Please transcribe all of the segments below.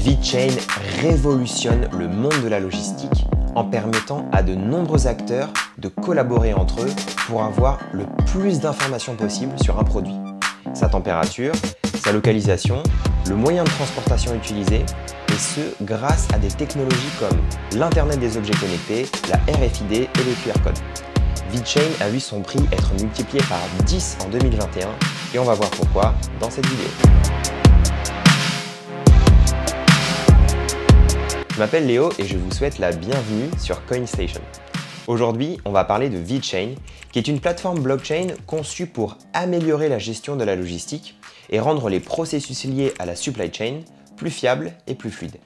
VeChain révolutionne le monde de la logistique en permettant à de nombreux acteurs de collaborer entre eux pour avoir le plus d'informations possible sur un produit. Sa température, sa localisation, le moyen de transportation utilisé, et ce grâce à des technologies comme l'Internet des objets connectés, la RFID et les QR codes. VeChain a vu son prix être multiplié par 10 en 2021 et on va voir pourquoi dans cette vidéo. Je m'appelle Léo et je vous souhaite la bienvenue sur CoinStation. Aujourd'hui, on va parler de VeChain, qui est une plateforme blockchain conçue pour améliorer la gestion de la logistique et rendre les processus liés à la supply chain plus fiables et plus fluides.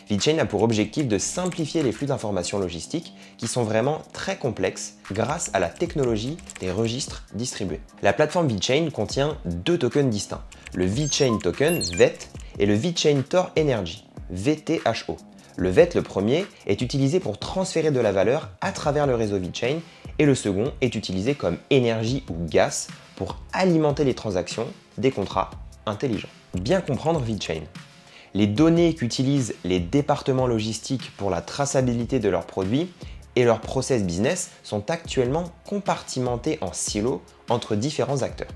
VeChain a pour objectif de simplifier les flux d'informations logistiques qui sont vraiment très complexes grâce à la technologie des registres distribués. La plateforme VeChain contient deux tokens distincts, le VeChain Token VET et le VeChain Tor Energy VTHO. Le VET, le premier, est utilisé pour transférer de la valeur à travers le réseau VeChain et le second est utilisé comme énergie ou gaz pour alimenter les transactions des contrats intelligents. Bien comprendre VeChain. Les données qu'utilisent les départements logistiques pour la traçabilité de leurs produits et leurs process business sont actuellement compartimentés en silos entre différents acteurs.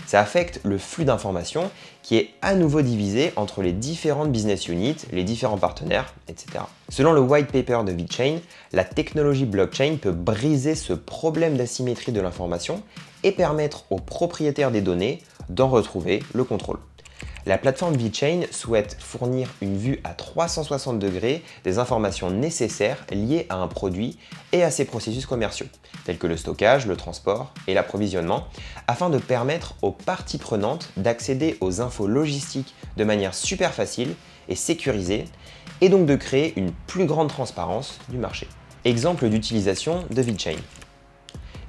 Ça affecte le flux d'informations qui est à nouveau divisé entre les différentes business units, les différents partenaires, etc. Selon le white paper de VeChain, la technologie blockchain peut briser ce problème d'asymétrie de l'information et permettre aux propriétaires des données d'en retrouver le contrôle. La plateforme VeChain souhaite fournir une vue à 360 degrés des informations nécessaires liées à un produit et à ses processus commerciaux, tels que le stockage, le transport et l'approvisionnement, afin de permettre aux parties prenantes d'accéder aux infos logistiques de manière super facile et sécurisée, et donc de créer une plus grande transparence du marché. Exemple d'utilisation de VeChain.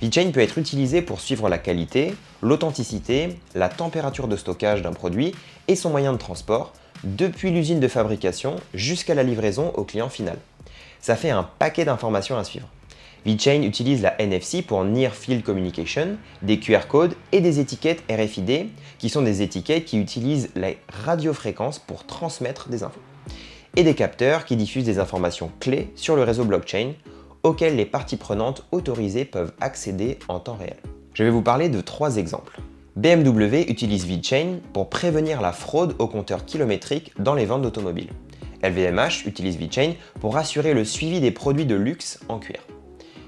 VeChain peut être utilisé pour suivre la qualité, l'authenticité, la température de stockage d'un produit et son moyen de transport, depuis l'usine de fabrication jusqu'à la livraison au client final. Ça fait un paquet d'informations à suivre. VeChain utilise la NFC pour Near Field Communication, des QR codes et des étiquettes RFID, qui sont des étiquettes qui utilisent les radiofréquences pour transmettre des infos, et des capteurs qui diffusent des informations clés sur le réseau blockchain, auxquels les parties prenantes autorisées peuvent accéder en temps réel. Je vais vous parler de trois exemples. BMW utilise VeChain pour prévenir la fraude au compteur kilométrique dans les ventes d'automobiles. LVMH utilise VeChain pour assurer le suivi des produits de luxe en cuir.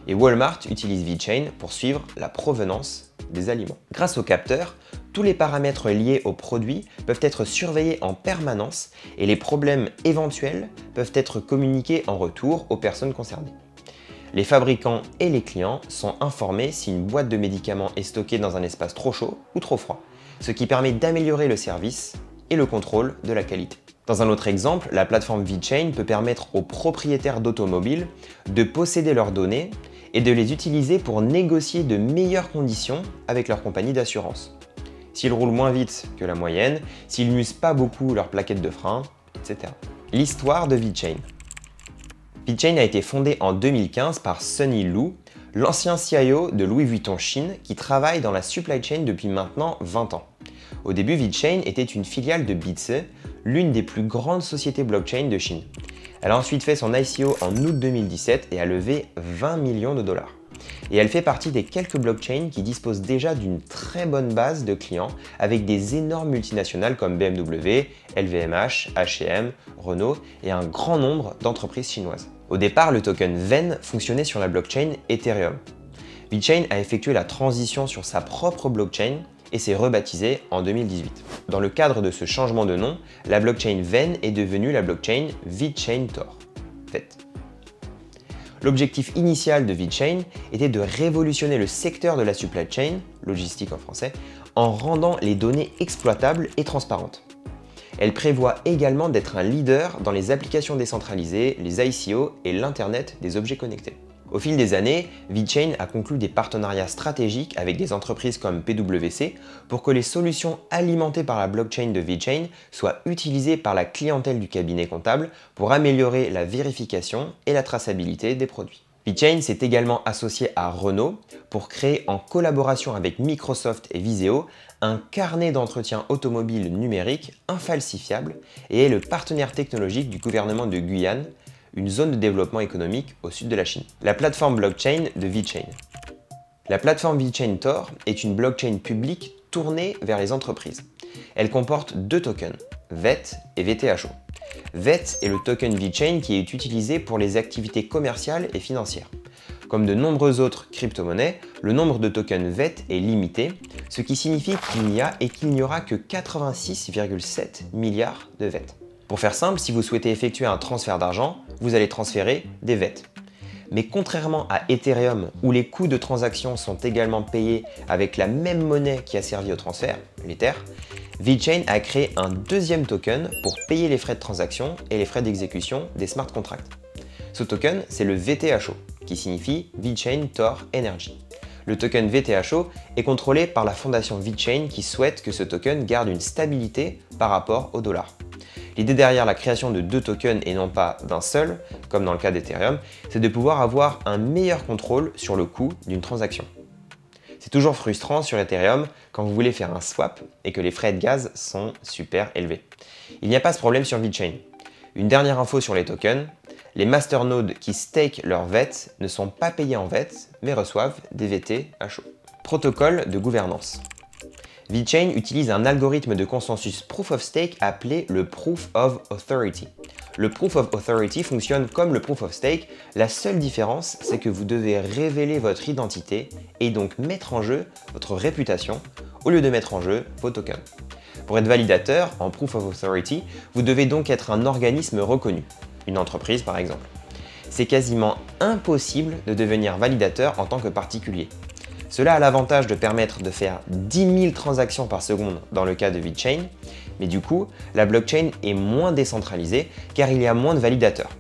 Et Walmart utilise VeChain pour suivre la provenance des aliments. Grâce aux capteurs, tous les paramètres liés au produit peuvent être surveillés en permanence et les problèmes éventuels peuvent être communiqués en retour aux personnes concernées. Les fabricants et les clients sont informés si une boîte de médicaments est stockée dans un espace trop chaud ou trop froid, ce qui permet d'améliorer le service et le contrôle de la qualité. Dans un autre exemple, la plateforme VeChain peut permettre aux propriétaires d'automobiles de posséder leurs données et de les utiliser pour négocier de meilleures conditions avec leur compagnie d'assurance. S'ils roulent moins vite que la moyenne, s'ils n'usent pas beaucoup leur plaquette de frein, etc. L'histoire de VeChain. VeChain a été fondé en 2015 par Sunny Lu, l'ancien CIO de Louis Vuitton Chine qui travaille dans la supply chain depuis maintenant 20 ans. Au début, VeChain était une filiale de Bitse, l'une des plus grandes sociétés blockchain de Chine. Elle a ensuite fait son ICO en août 2017 et a levé 20 millions de dollars. Et elle fait partie des quelques blockchains qui disposent déjà d'une très bonne base de clients avec des énormes multinationales comme BMW, LVMH, H&M, Renault et un grand nombre d'entreprises chinoises. Au départ, le token VEN fonctionnait sur la blockchain Ethereum. VeChain a effectué la transition sur sa propre blockchain et s'est rebaptisé en 2018. Dans le cadre de ce changement de nom, la blockchain VEN est devenue la blockchain VeChain Tor. L'objectif initial de VeChain était de révolutionner le secteur de la supply chain, logistique en français, en rendant les données exploitables et transparentes. Elle prévoit également d'être un leader dans les applications décentralisées, les ICO et l'Internet des objets connectés. Au fil des années, VeChain a conclu des partenariats stratégiques avec des entreprises comme PwC pour que les solutions alimentées par la blockchain de VeChain soient utilisées par la clientèle du cabinet comptable pour améliorer la vérification et la traçabilité des produits. VeChain s'est également associé à Renault pour créer en collaboration avec Microsoft et Viseo un carnet d'entretien automobile numérique infalsifiable et est le partenaire technologique du gouvernement de Guyane, une zone de développement économique au sud de la Chine. La plateforme blockchain de VeChain. La plateforme VeChain Tor est une blockchain publique tournée vers les entreprises. Elle comporte deux tokens, VET et VTHO. VET est le token VeChain qui est utilisé pour les activités commerciales et financières. Comme de nombreuses autres crypto-monnaies, le nombre de tokens VET est limité, ce qui signifie qu'il n'y a et qu'il n'y aura que 86,7 milliards de VET. Pour faire simple, si vous souhaitez effectuer un transfert d'argent, vous allez transférer des VET. Mais contrairement à Ethereum, où les coûts de transaction sont également payés avec la même monnaie qui a servi au transfert, l'Ether, VeChain a créé un deuxième token pour payer les frais de transaction et les frais d'exécution des smart contracts. Ce token, c'est le VTHO, qui signifie VeChain Tor Energy. Le token VTHO est contrôlé par la fondation VeChain qui souhaite que ce token garde une stabilité par rapport au dollar. L'idée derrière la création de deux tokens et non pas d'un seul, comme dans le cas d'Ethereum, c'est de pouvoir avoir un meilleur contrôle sur le coût d'une transaction. C'est toujours frustrant sur Ethereum quand vous voulez faire un swap et que les frais de gaz sont super élevés. Il n'y a pas ce problème sur VeChain. Une dernière info sur les tokens, les masternodes qui stake leurs VET ne sont pas payés en VET, mais reçoivent des VTHO. Protocole de gouvernance. VeChain utilise un algorithme de consensus Proof of Stake appelé le Proof of Authority. Le Proof of Authority fonctionne comme le Proof of Stake, la seule différence c'est que vous devez révéler votre identité et donc mettre en jeu votre réputation au lieu de mettre en jeu vos tokens. Pour être validateur en Proof of Authority, vous devez donc être un organisme reconnu, une entreprise par exemple. C'est quasiment impossible de devenir validateur en tant que particulier. Cela a l'avantage de permettre de faire 10 000 transactions par seconde dans le cas de VeChain, mais du coup, la blockchain est moins décentralisée car il y a moins de validateurs.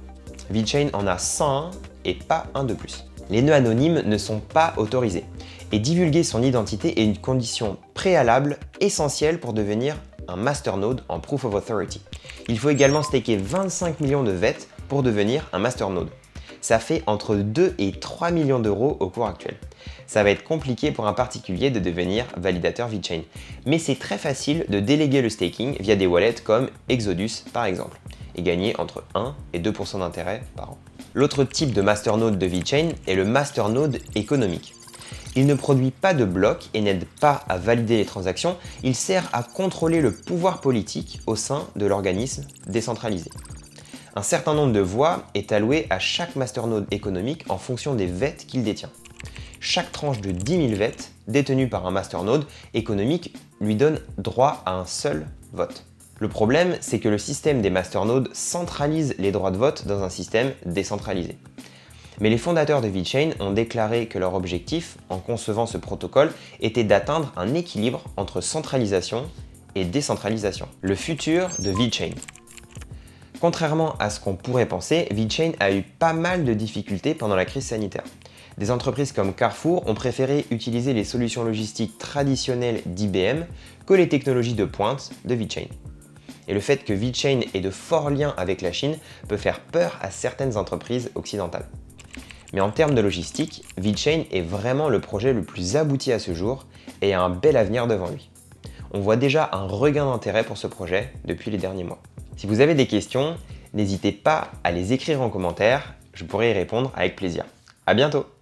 VeChain en a 101 et pas un de plus. Les nœuds anonymes ne sont pas autorisés et divulguer son identité est une condition préalable essentielle pour devenir un masternode en Proof of Authority. Il faut également staker 25 millions de VET pour devenir un masternode. Ça fait entre 2 et 3 millions d'euros au cours actuel. Ça va être compliqué pour un particulier de devenir validateur VeChain, mais c'est très facile de déléguer le staking via des wallets comme Exodus par exemple, et gagner entre 1 et 2% d'intérêt par an. L'autre type de masternode de VeChain est le masternode économique. Il ne produit pas de blocs et n'aide pas à valider les transactions, il sert à contrôler le pouvoir politique au sein de l'organisme décentralisé. Un certain nombre de voix est alloué à chaque masternode économique en fonction des VET qu'il détient. Chaque tranche de 10 000 VET détenue par un masternode économique lui donne droit à un seul vote. Le problème, c'est que le système des masternodes centralise les droits de vote dans un système décentralisé. Mais les fondateurs de VeChain ont déclaré que leur objectif, en concevant ce protocole, était d'atteindre un équilibre entre centralisation et décentralisation. Le futur de VeChain. Contrairement à ce qu'on pourrait penser, VeChain a eu pas mal de difficultés pendant la crise sanitaire. Des entreprises comme Carrefour ont préféré utiliser les solutions logistiques traditionnelles d'IBM que les technologies de pointe de VeChain. Et le fait que VeChain ait de forts liens avec la Chine peut faire peur à certaines entreprises occidentales. Mais en termes de logistique, VeChain est vraiment le projet le plus abouti à ce jour et a un bel avenir devant lui. On voit déjà un regain d'intérêt pour ce projet depuis les derniers mois. Si vous avez des questions, n'hésitez pas à les écrire en commentaire, je pourrai y répondre avec plaisir. À bientôt!